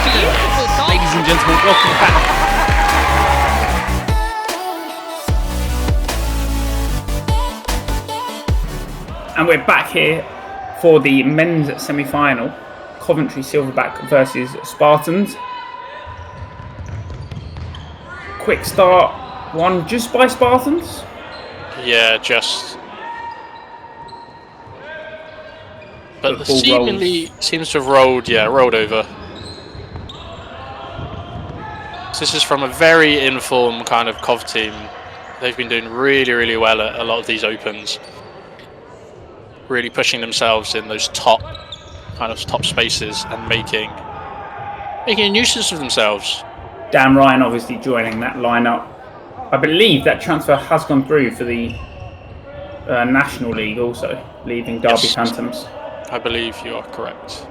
Ladies and gentlemen, welcome back. And we're back here for the men's semi-final, Coventry Silverback versus Spartans. Quick start, won just by Spartans? Yeah, just. But the seemingly seems to have rolled over. So this is from a very informed kind of Cov team. They've been doing really, really well at a lot of these opens. Really pushing themselves in those top spaces and making a nuisance of themselves. Dan Ryan obviously joining that lineup. I believe that transfer has gone through for the National League also, leaving Derby Phantoms. I believe you are correct.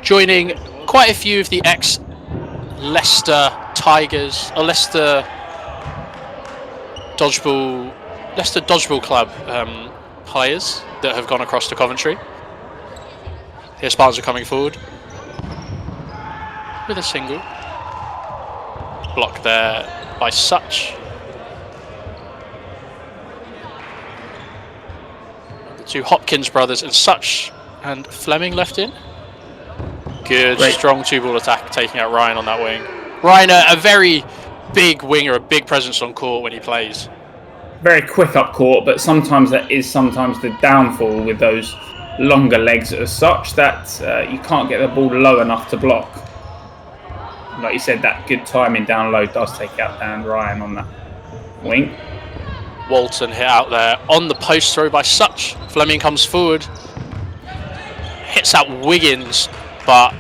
Joining quite a few of the ex-Leicester Tigers, or Leicester Dodgeball Club players that have gone across to Coventry. Here Spartans are coming forward with a single. Blocked there by Such. The two Hopkins brothers and Such and Fleming left in. Good, strong two-ball attack taking out Ryan on that wing. Ryan, a very big winger, a big presence on court when he plays. Very quick up court, but sometimes that is the downfall with those longer legs as such that you can't get the ball low enough to block. Like you said, that good timing down low does take out Dan Ryan on that wing. Walton hit out there on the post throw by Such. Fleming comes forward, hits out Wiggins, but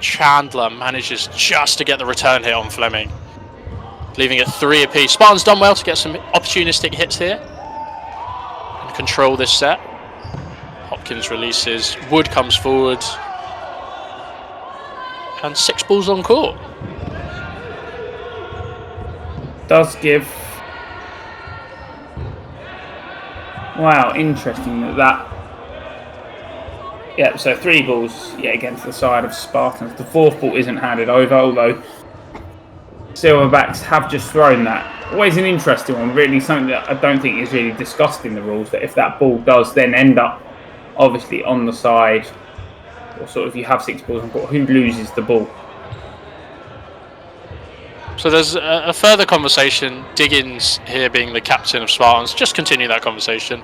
Chandler manages just to get the return hit on Fleming, leaving it 3 apiece. Spartans done well to get some opportunistic hits here and control this set. Hopkins releases, Wood comes forward, and 6 balls on court. Does give... Wow, interesting that... Yeah, so 3 balls against the side of Spartans. The 4th ball isn't handed over, although Silverbacks have just thrown that. Always an interesting one, really something that I don't think is really discussed in the rules, that if that ball does then end up obviously on the side, or sort of you have 6 balls on court, who loses the ball? So there's a further conversation, Diggins here being the captain of Spartans, just continue that conversation.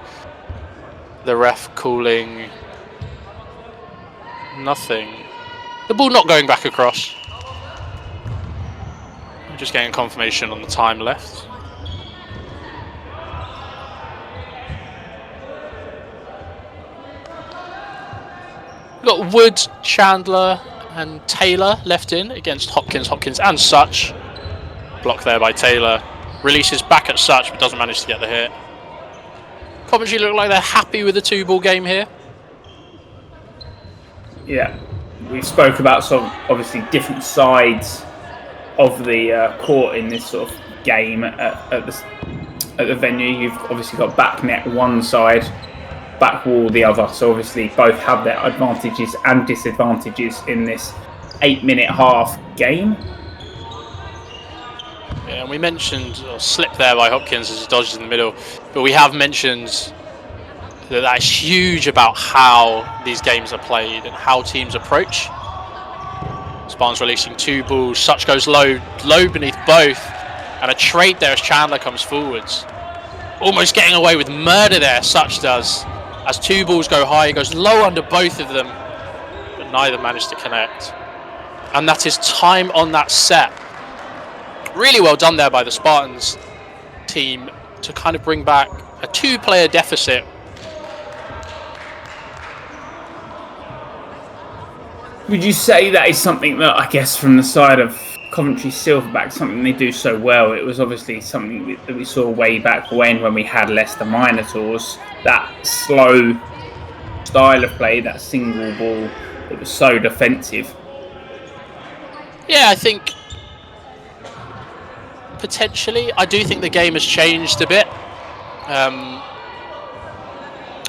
The ref calling nothing. The ball not going back across. I'm just getting confirmation on the time left. We've got Wood, Chandler and Taylor left in against Hopkins and Such. Blocked there by Taylor. Releases back at Such but doesn't manage to get the hit. Coventry look like they're happy with the 2-ball game here. Yeah, we spoke about some obviously different sides of the court in this sort of game at the venue. You've obviously got back net one side, back wall the other. So obviously both have their advantages and disadvantages in this 8-minute half game. Yeah, and we mentioned a slip there by Hopkins as he dodges in the middle, but we have mentioned that is huge about how these games are played and how teams approach. Spartans releasing 2 balls. Such goes low beneath both, and a trade there as Chandler comes forwards. Almost getting away with murder there, Such does. As 2 balls go high, he goes low under both of them, but neither managed to connect. And that is time on that set. Really well done there by the Spartans team to kind of bring back a 2-player deficit. Would you say that is something that, I guess, from the side of Coventry Silverbacks, something they do so well? It was obviously something that we saw way back when we had Leicester Minotaurs, that slow style of play, that single ball that was so defensive. Yeah, I think potentially. I do think the game has changed a bit.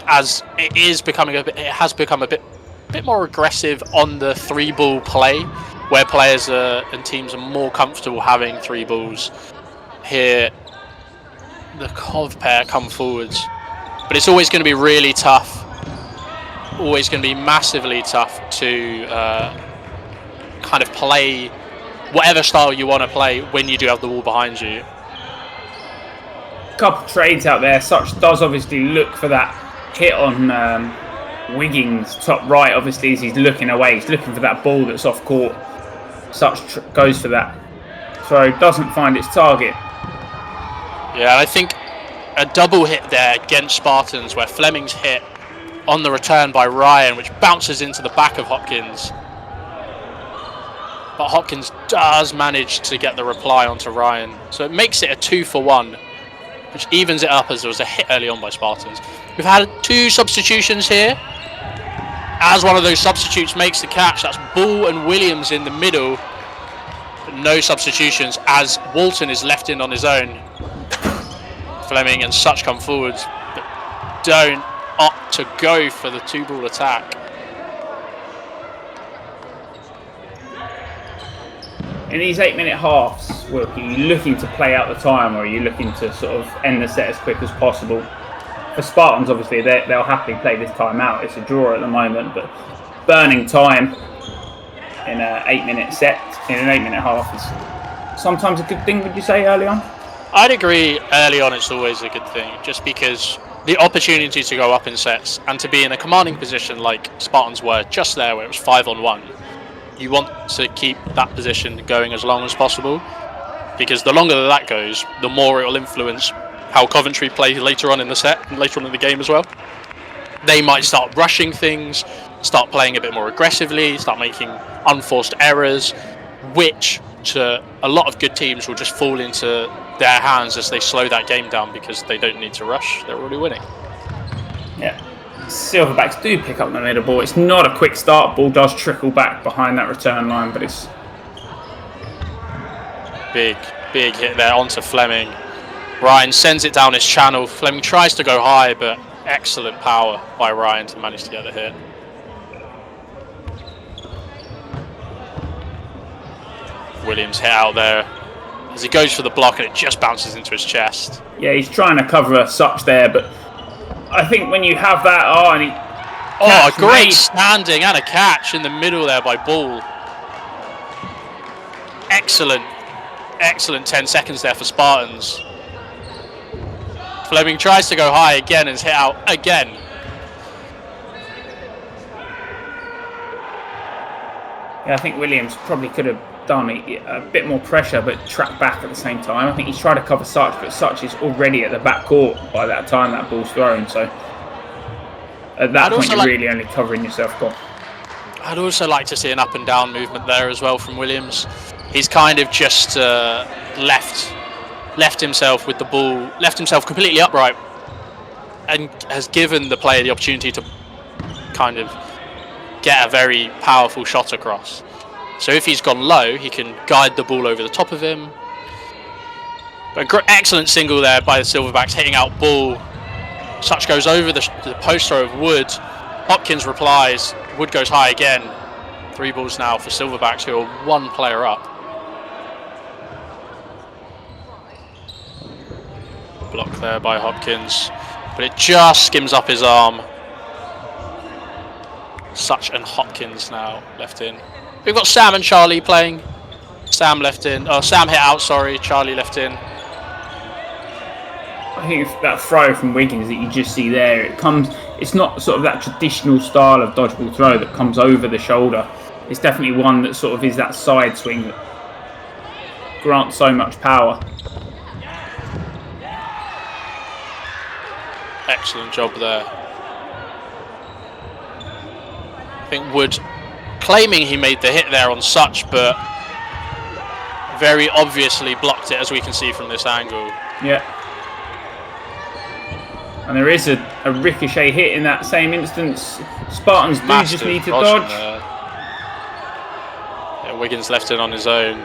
As it has become a bit bit more aggressive on the 3-ball play, where players and teams are more comfortable having 3 balls. Here, the Cov pair come forwards, but it's always going to be really tough. Always going to be massively tough to kind of play whatever style you want to play when you do have the wall behind you. Couple trades out there. Such does obviously look for that hit on Wiggins top right. Obviously, as he's looking away, he's looking for that ball that's off court. Such goes for that throw, doesn't find its target. Yeah, I think a double hit there against Spartans, where Fleming's hit on the return by Ryan, which bounces into the back of Hopkins. But Hopkins does manage to get the reply onto Ryan, so it makes it a 2-for-1, which evens it up as there was a hit early on by Spartans. We've had 2 substitutions here. As one of those substitutes makes the catch, that's Ball and Williams in the middle. But no substitutions as Walton is left in on his own. Fleming and Such come forwards, but don't opt to go for the 2-ball attack. In these 8-minute halves, Wilk, are you looking to play out the time, or are you looking to sort of end the set as quick as possible? For Spartans, obviously, they'll happily play this time out. It's a draw at the moment, but burning time in an 8-minute set, in an 8-minute half, is sometimes a good thing, would you say, early on? I'd agree early on it's always a good thing, just because the opportunity to go up in sets and to be in a commanding position like Spartans were just there, where it was 5-on-1, you want to keep that position going as long as possible, because the longer that goes, the more it will influence how Coventry play later on in the set and later on in the game as well. They might start rushing things, start playing a bit more aggressively, start making unforced errors, which to a lot of good teams will just fall into their hands as they slow that game down because they don't need to rush, they're already winning. Yeah. Silverbacks do pick up the middle ball. It's not a quick start. Ball does trickle back behind that return line, but it's... Big hit there onto Fleming. Ryan sends it down his channel. Fleming tries to go high, but excellent power by Ryan to manage to get the hit. Williams hit out there as he goes for the block and it just bounces into his chest. Yeah, he's trying to cover Such there, but I think when you have that, a great standing and a catch in the middle there by Ball. Excellent 10 seconds there for Spartans. Fleming tries to go high again and is hit out again. Yeah, I think Williams probably could have done a bit more pressure, but tracked back at the same time. I think he's tried to cover Such, but Such is already at the back court by that time that ball's thrown. So at that point, you're really only covering yourself. I'd also like to see an up and down movement there as well from Williams. He's kind of just left himself with the ball, left himself completely upright, and has given the player the opportunity to kind of get a very powerful shot across. So if he's gone low, he can guide the ball over the top of him. But excellent single there by the Silverbacks, hitting out Ball. Such goes over the post throw of Wood. Hopkins replies. Wood goes high again. 3 balls now for Silverbacks, who are 1 player up. Block there by Hopkins, but it just skims up his arm. Such and Hopkins now left in. We've got Sam and Charlie playing. Sam left in. Oh, Sam hit out, sorry. Charlie left in. I think it's that throw from Wiggins that you just see there. It's not sort of that traditional style of dodgeball throw that comes over the shoulder. It's definitely one that sort of is that side swing that grants so much power. Excellent job there. I think Wood claiming he made the hit there on Such, but very obviously blocked it, as we can see from this angle. Yeah. And there is a ricochet hit in that same instance. Spartans do just need to dodge. Yeah, Wiggins left in on his own.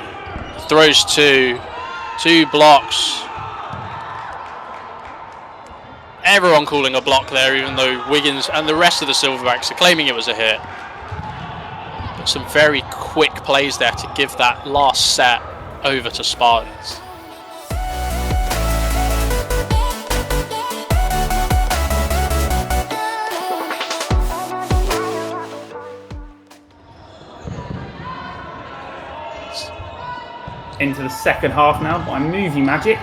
Throws 2 blocks. Everyone calling a block there, even though Wiggins and the rest of the Silverbacks are claiming it was a hit. some very quick plays there to give that last set over to Spartans. Into the second half now by movie magic.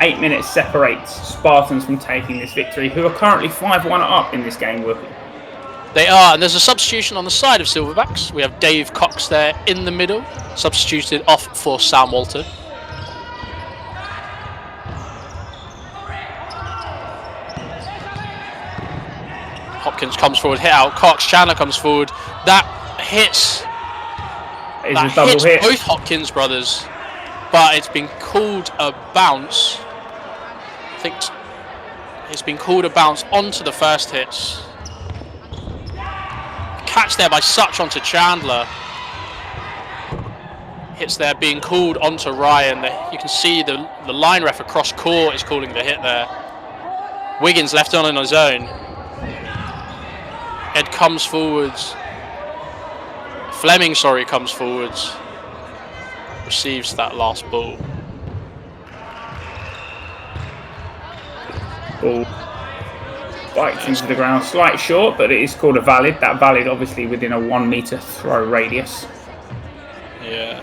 8 minutes separates Spartans from taking this victory, who are currently 5-1 up in this game, Whoopi. They are, and there's a substitution on the side of Silverbacks. We have Dave Cox there in the middle, substituted off for Sam Walton. Hopkins comes forward, hit out. Cox, Chandler comes forward. That hits. That is a double hit. Both Hopkins brothers, but it's been called a bounce. I think it's been called a bounce onto the first hits. Catch there by Such onto Chandler. Hits there being called onto Ryan. You can see the line ref across court is calling the hit there. Wiggins left on his own. Ed comes forwards. Fleming, comes forwards. Receives that last ball. Ball spikes into the ground, slight short, but it is called a valid. That valid obviously within a 1 metre throw radius. Yeah.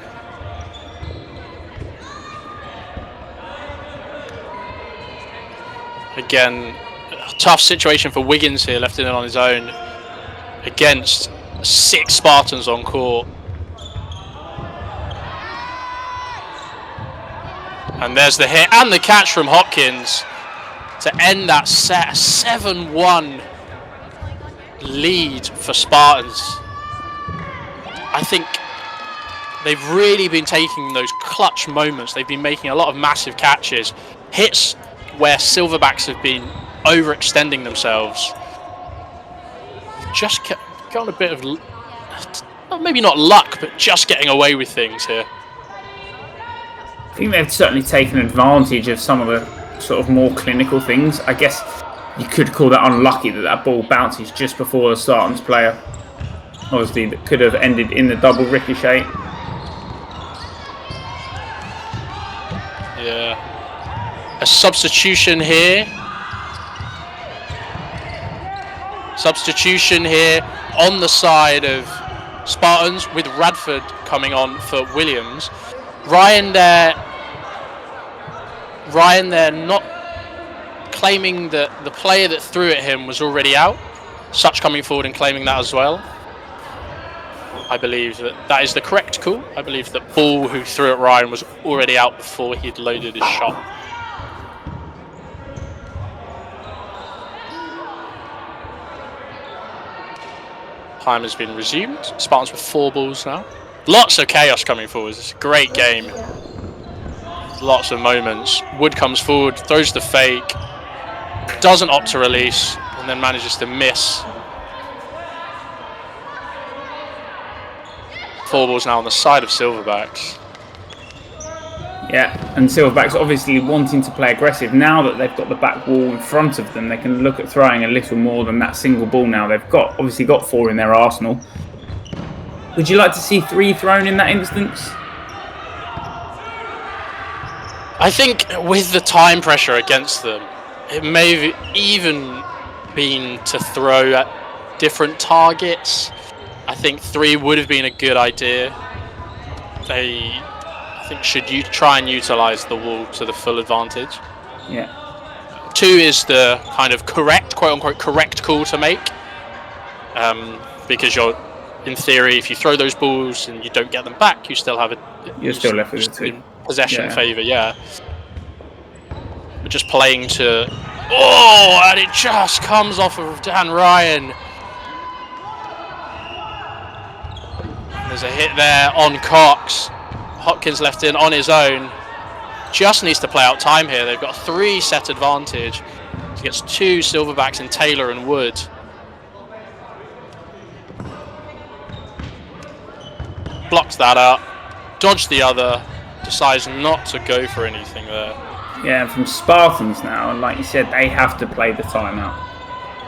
Again, a tough situation for Wiggins here, left in on his own against 6 Spartans on court. And there's the hit and the catch from Hopkins to end that set. A 7-1 lead for Spartans. I think they've really been taking those clutch moments. They've been making a lot of massive catches. Hits where Silverbacks have been overextending themselves. Just got a bit of, maybe not luck, but just getting away with things here. I think they've certainly taken advantage of some of the sort of more clinical things. I guess you could call that unlucky that ball bounces just before the Spartans player. Obviously, that could have ended in the double ricochet. Yeah. A substitution here. Substitution here on the side of Spartans with Radford coming on for Williams. Ryan there not claiming that the player that threw at him was already out. Such coming forward and claiming that as well. I believe that is the correct call. I believe that Ball, who threw at Ryan, was already out before he'd loaded his shot. Time has been resumed. Spartans with 4 balls now. Lots of chaos coming forward. It's a great game. Lots of moments. Wood comes forward, throws the fake, doesn't opt to release, and then manages to miss. 4 balls now on the side of Silverbacks. Yeah, and Silverbacks obviously wanting to play aggressive. Now that they've got the back wall in front of them, they can look at throwing a little more than that single ball now. They've obviously got 4 in their arsenal. Would you like to see 3 thrown in that instance? I think with the time pressure against them, it may have even been to throw at different targets. I think 3 would have been a good idea. I think should you try and utilise the wall to the full advantage. Yeah. 2 is the kind of correct, quote unquote, correct call to make. Because you're, in theory, if you throw those balls and you don't get them back, you still have You're still left with it. Possession favour, yeah. But just playing to, and it just comes off of Dan Ryan. There's a hit there on Cox. Hopkins left in on his own. Just needs to play out time here. They've got a 3-set advantage. He gets 2 Silverbacks in Taylor and Wood. Blocks that up. Dodged the other. Decides not to go for anything there. Yeah, from Spartans now, and like you said, they have to play the timeout.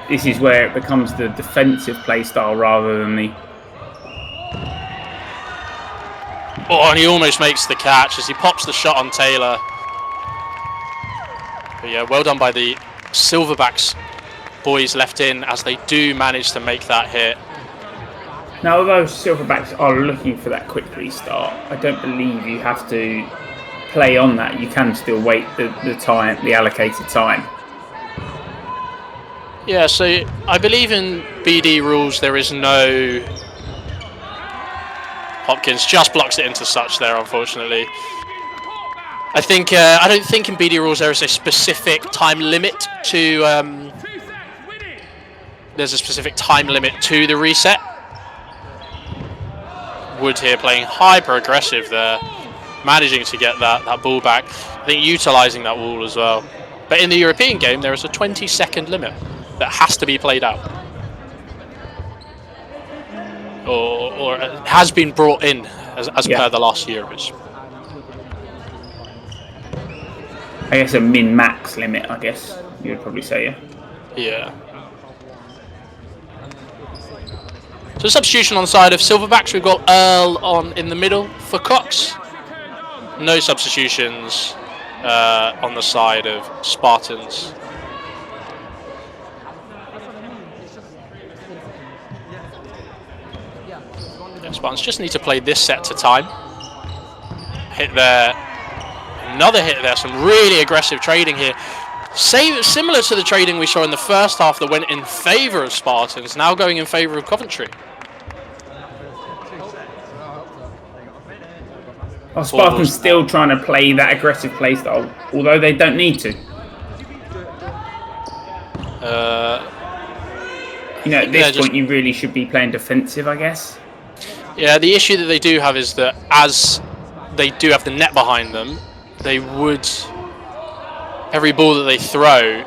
This is where it becomes the defensive play style rather than the Oh, and he almost makes the catch as he pops the shot on Taylor. But yeah, well done by the Silverbacks boys left in as they do manage to make that hit. Now, although Silverbacks are looking for that quick restart, I don't believe you have to play on that. You can still wait the allocated time. Yeah, so I believe in BD rules there is no... Hopkins just blocks it into Such there, unfortunately. I don't think in BD rules there is a specific time limit to... there's a specific time limit to the reset. Wood here playing hyper aggressive there, managing to get that ball back. I think utilising that wall as well. But in the European game, there is a 20-second limit that has to be played out, or has been brought in as per the last Euros. I guess a min-max limit. I guess you would probably say, yeah. Yeah. So substitution on the side of Silverbacks, we've got Earl on in the middle for Cox. No substitutions on the side of Spartans. Yeah, Spartans just need to play this set to time. Hit there, another hit there, some really aggressive trading here. Similar to the trading we saw in the first half that went in favour of Spartans, now going in favour of Coventry. Well, Spartans still trying to play that aggressive play style, although they don't need to. At this point you really should be playing defensive, I guess. Yeah, the issue that they do have is that as they do have the net behind them, they would... Every ball that they throw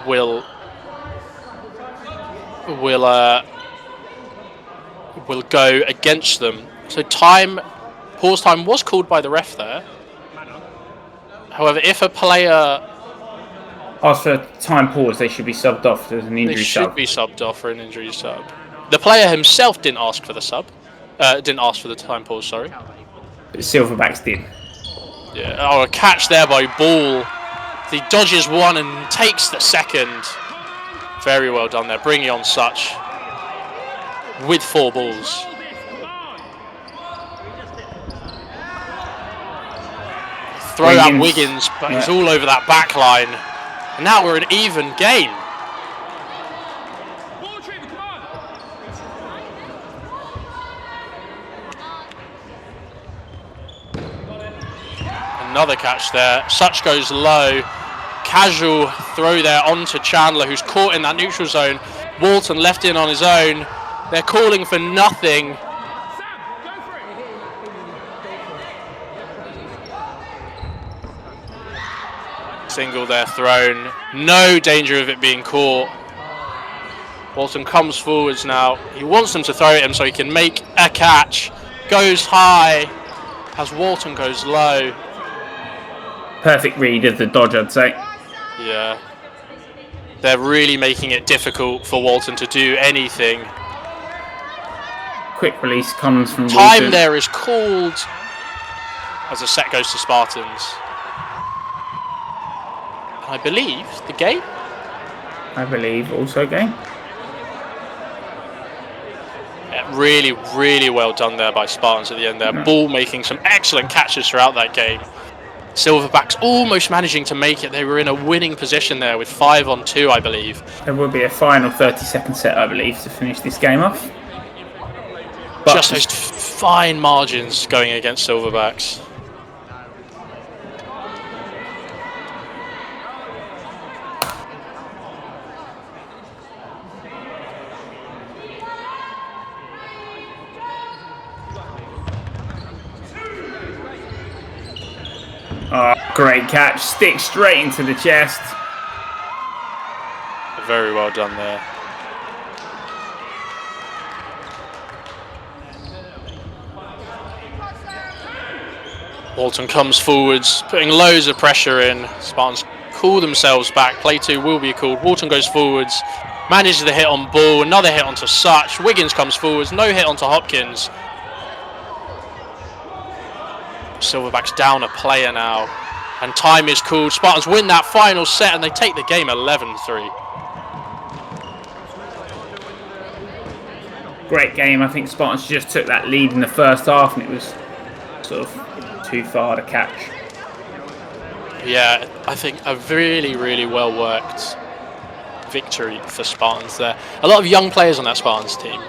will go against them. So pause time was called by the ref there. However, if a player asks for time pause, they should be subbed off as an injury sub. They should be subbed off for an injury sub. The player himself didn't ask for the sub. Didn't ask for the time pause, sorry. But Silverbacks did. Yeah. Oh, a catch there by Ball. He dodges one and takes the second. Very well done there, bringing on Such with 4 balls. Throw out Wiggins, but he's all over that back line. And now we're an even game. Another catch there. Such goes low. Casual throw there onto Chandler, who's caught in that neutral zone. Walton left in on his own. They're calling for nothing. Single there thrown. No danger of it being caught. Walton comes forwards now. He wants them to throw at him so he can make a catch. Goes high as Walton goes low. Perfect read of the dodge, I'd say. Yeah. They're really making it difficult for Walton to do anything. Quick release comes from Time Walton. there is called as the set goes to Spartans. I believe the game? I believe also game. Yeah, really, really well done there by Spartans at the end there. Ball making some excellent catches throughout that game. Silverbacks almost managing to make it. They were in a winning position there with 5-on-2, I believe. There will be a final 30-second set, I believe, to finish this game off. But just those fine margins going against Silverbacks. Oh, great catch. Stick straight into the chest. Very well done there. Walton comes forwards, putting loads of pressure in. Spartans call themselves back. Play 2 will be called. Walton goes forwards, manages the hit on Ball. Another hit onto Such. Wiggins comes forwards. No hit onto Hopkins. Silverbacks down a player now, and time is called. Spartans win that final set and they take the game 11-3. Great game. I think Spartans just took that lead in the first half and it was sort of too far to catch. Yeah, I think a really, really well worked victory for Spartans there. A lot of young players on that Spartans team.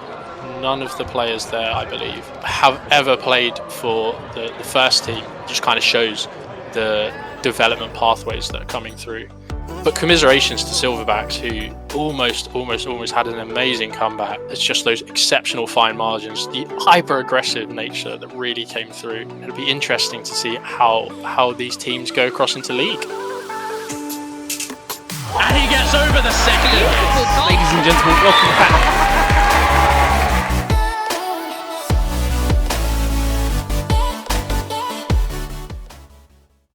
None of the players there, I believe, have ever played for the first team. It just kind of shows the development pathways that are coming through. But commiserations to Silverbacks, who almost had an amazing comeback. It's just those exceptional fine margins, the hyper-aggressive nature that really came through. It'll be interesting to see how these teams go across into league. And he gets over the second. Ladies and gentlemen, welcome back